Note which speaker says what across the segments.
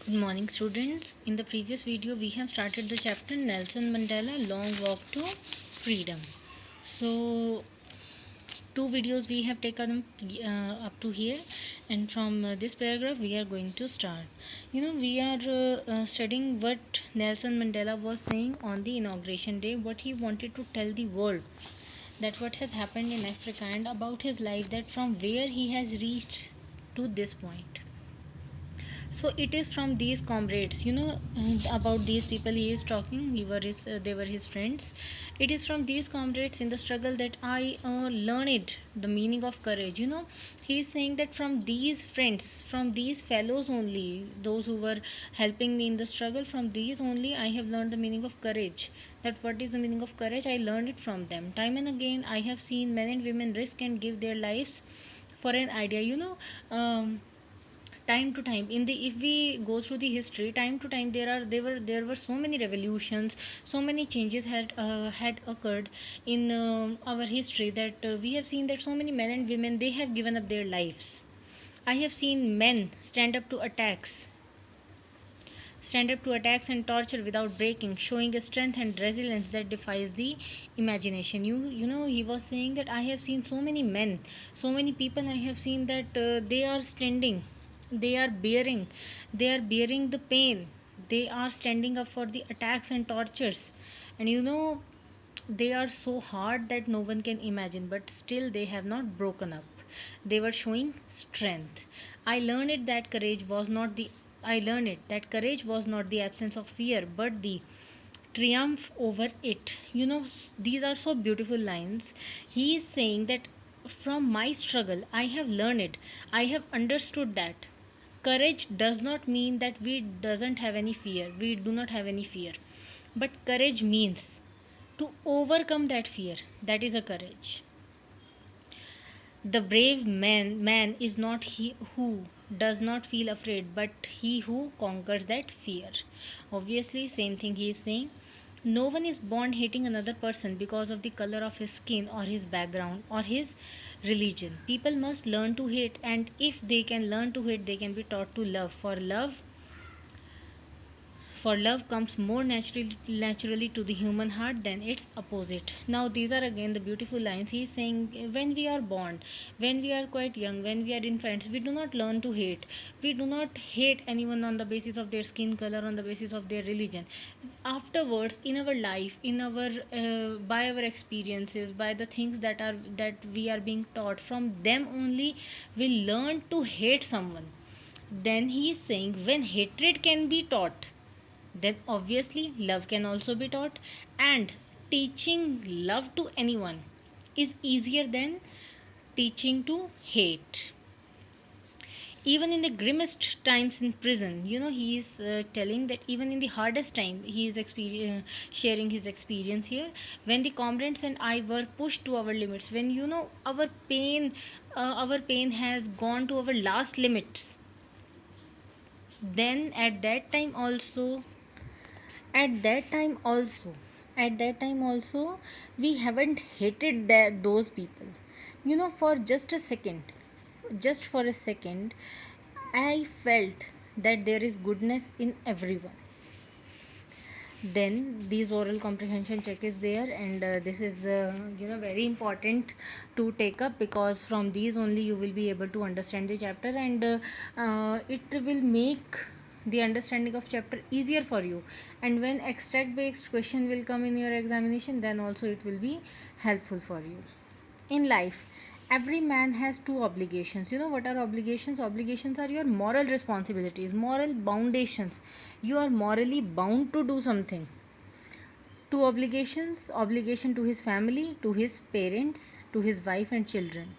Speaker 1: Good morning, students. In the previous video, we have started the chapter Nelson Mandela Long Walk to Freedom. So, two videos we have taken up to here, and from this paragraph, we are going to start. We are studying what Nelson Mandela was saying on the inauguration day, what he wanted to tell the world, that what has happened in Africa, and about his life, that from where he has reached to this point. So it is from these comrades, about these people he is talking. They were his friends. It is from these comrades in the struggle that I learned the meaning of courage. He is saying that from these friends, from these fellows only, those who were helping me in the struggle, from these only I have learned the meaning of courage. That what is the meaning of courage, I learned it from them. Time and again I have seen men and women risk and give their lives for an idea. Time to time, in the if we go through the history, time to time, there were so many revolutions, so many changes had occurred in our history, that we have seen that so many men and women, they have given up their lives. I have seen men stand up to attacks and torture without breaking, showing a strength and resilience that defies the imagination. He was saying that I have seen so many men, so many people. I have seen that they are standing, they are bearing the pain, they are standing up for the attacks and tortures, and they are so hard that no one can imagine, but still they have not broken up. They were showing strength. I learned it that courage was not the absence of fear, but the triumph over it. These are so beautiful lines. He is saying that from my struggle, I have learned it. I have understood that courage does not mean that we doesn't have any fear. We do not have any fear. But courage means to overcome that fear. That is a courage. The brave man is not he who does not feel afraid, but he who conquers that fear. Obviously, same thing he is saying. No one is born hating another person because of the color of his skin or his background or his religion. People must learn to hate, and if they can learn to hate, they can be taught to love. For love comes more naturally to the human heart than its opposite. Now these are again the beautiful lines. He is saying, when we are born, when we are quite young, when we are infants, we do not learn to hate. We do not hate anyone on the basis of their skin color, on the basis of their religion. Afterwards, in our life, in our by our experiences, by the things that we are being taught, from them only we learn to hate someone. Then he is saying, when hatred can be taught, then obviously love can also be taught, and teaching love to anyone is easier than teaching to hate. Even in the grimmest times in prison, he is telling that even in the hardest time, he is sharing his experience here. When the comrades and I were pushed to our limits, when our pain has gone to our last limits, then at that time also we haven't hated those people. For just for a second, I felt that there is goodness in everyone. Then these oral comprehension check is there, and this is very important to take up, because from these only you will be able to understand the chapter, and it will make the understanding of chapter easier for you. And when extract based question will come in your examination, then also it will be helpful for you. In life, every man has two obligations. What are obligations? Obligations are your moral responsibilities, moral foundations. You are morally bound to do something. Two obligations: obligation to his family, to his parents, to his wife and children.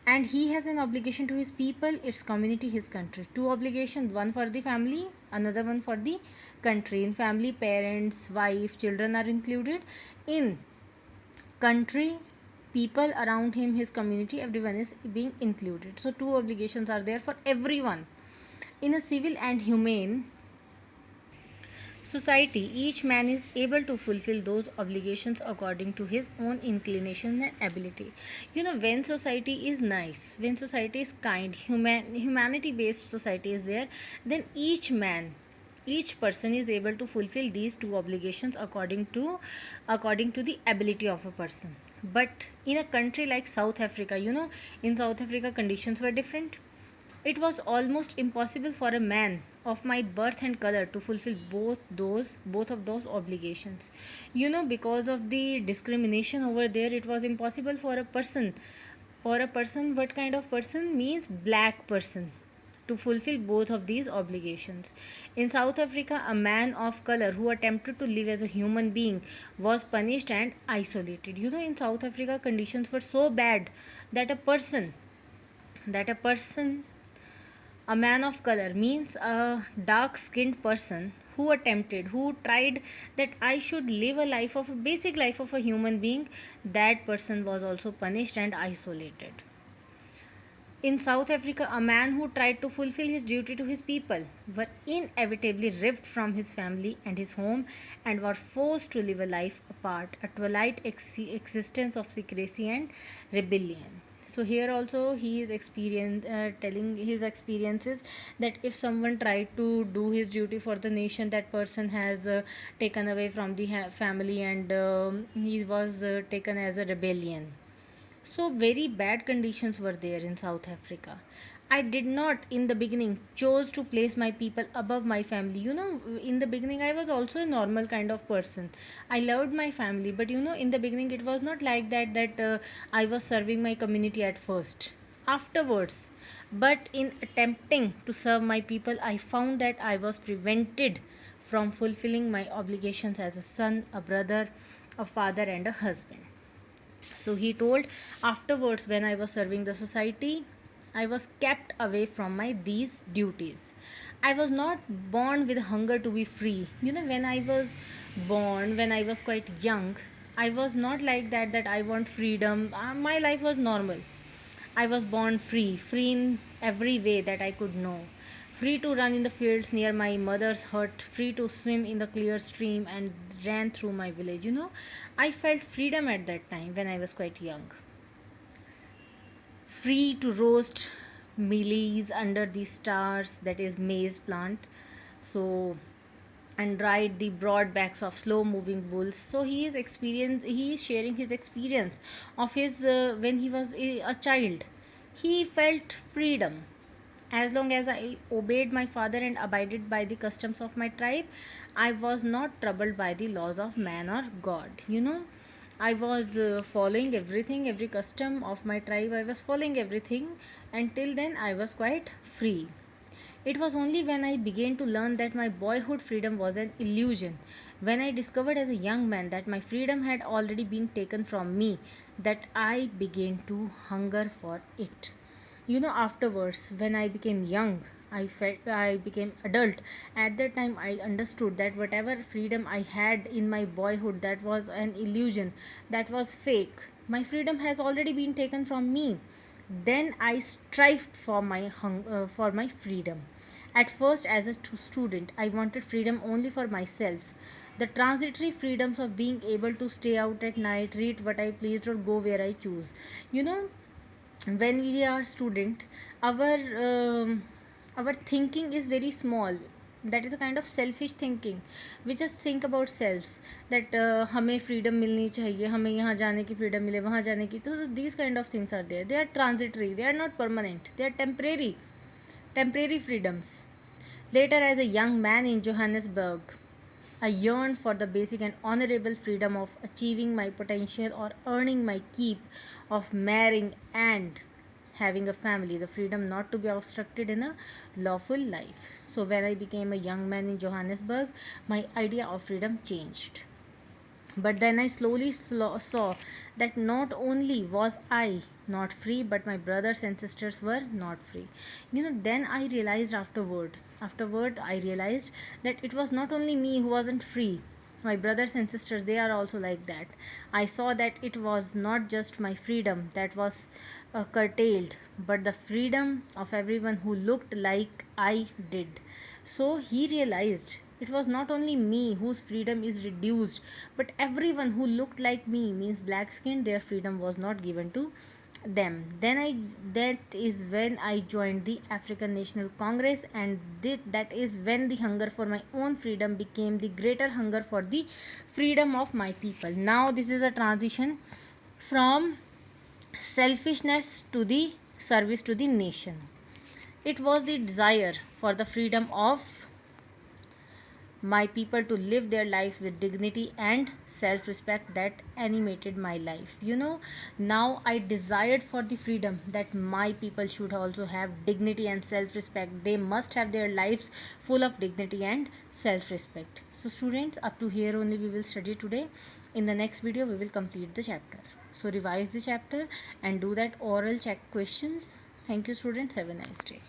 Speaker 1: And he has an obligation to his people, its community, his country. Two obligations: one for the family, another one for the country. In family, parents, wife, children are included. In country, people around him, his community, everyone is being included. So two obligations are there for everyone. In a civil and humane society, each man is able to fulfill those obligations according to his own inclination and ability. When society is nice, when society is kind, humanity based society is there, then each person is able to fulfill these two obligations according to the ability of a person. But in a country like South Africa, in South Africa conditions were different. It was almost impossible for a man of my birth and color to fulfill both of those obligations. Because of the discrimination over there, it was impossible for a person, what kind of person means black person, to fulfill both of these obligations. In South Africa, a man of color who attempted to live as a human being was punished and isolated. In South Africa, conditions were so bad that a man of color means a dark skinned person who tried that I should live a life of a basic life of a human being, that person was also punished and isolated. In South Africa, a man who tried to fulfill his duty to his people were inevitably ripped from his family and his home and were forced to live a life apart, a twilight existence of secrecy and rebellion. So here also he is telling his experiences, that if someone tried to do his duty for the nation, that person has taken away from the family, and he was taken as a rebellion. So very bad conditions were there in South Africa. I did not in the beginning chose to place my people above my family. In the beginning I was also a normal kind of person. I loved my family, but in the beginning it was not like that I was serving my community at first. Afterwards, but in attempting to serve my people, I found that I was prevented from fulfilling my obligations as a son, a brother, a father, and a husband. So he told, afterwards, when I was serving the society, I was kept away from my these duties. I was not born with hunger to be free. When I was born, when I was quite young, I was not like that I want freedom. My life was normal. I was born free in every way that I could know. Free to run in the fields near my mother's hut, free to swim in the clear stream and ran through my village. I felt freedom at that time when I was quite young. Free to roast mealies under the stars, that is maize plant. So, and ride the broad backs of slow moving bulls. So he is sharing his experience of his when he was a child. He felt freedom. As long as I obeyed my father and abided by the customs of my tribe, I was not troubled by the laws of man or God. I was following everything, every custom of my tribe. I was following everything. Until then, I was quite free. It was only when I began to learn that my boyhood freedom was an illusion, when I discovered as a young man that my freedom had already been taken from me, that I began to hunger for it. Afterwards, when I became young, I became adult. At that time, I understood that whatever freedom I had in my boyhood, that was an illusion, that was fake. My freedom has already been taken from me. Then I strived for my freedom. At first, as a student, I wanted freedom only for myself. The transitory freedoms of being able to stay out at night, read what I pleased, or go where I choose. You know, when we are student, our thinking is very small. That is a kind of selfish thinking. We just think about selves, that हमें freedom मिलनी चाहिए, हमें यहाँ जाने की freedom मिले, वहाँ जाने की. तो these kind of things are there. They are transitory, they are not permanent, they are temporary freedoms. Later, as a young man in Johannesburg, I yearned for the basic and honorable freedom of achieving my potential or earning my keep, of marrying and having a family, the freedom not to be obstructed in a lawful life. So, when I became a young man in Johannesburg, my idea of freedom changed. But then I slowly saw that not only was I not free, but my brothers and sisters were not free. Then I realized afterward I realized that it was not only me who wasn't free. My brothers and sisters, they are also like that. I saw that it was not just my freedom that was curtailed, but the freedom of everyone who looked like I did. So he realized It was not only me whose freedom is reduced, but everyone who looked like me, means black skin, their freedom was not given to them. That is when I joined the African National Congress, and that is when the hunger for my own freedom became the greater hunger for the freedom of my people. Now this is a transition from selfishness to the service to the nation. It was the desire for the freedom of my people to live their lives with dignity and self respect that animated my life. Now I desired for the freedom that my people should also have dignity and self respect. They must have their lives full of dignity and self respect. So students, up to here only we will study today. In the next video we will complete the chapter. So revise the chapter and do that oral check questions. Thank you students, have a nice day.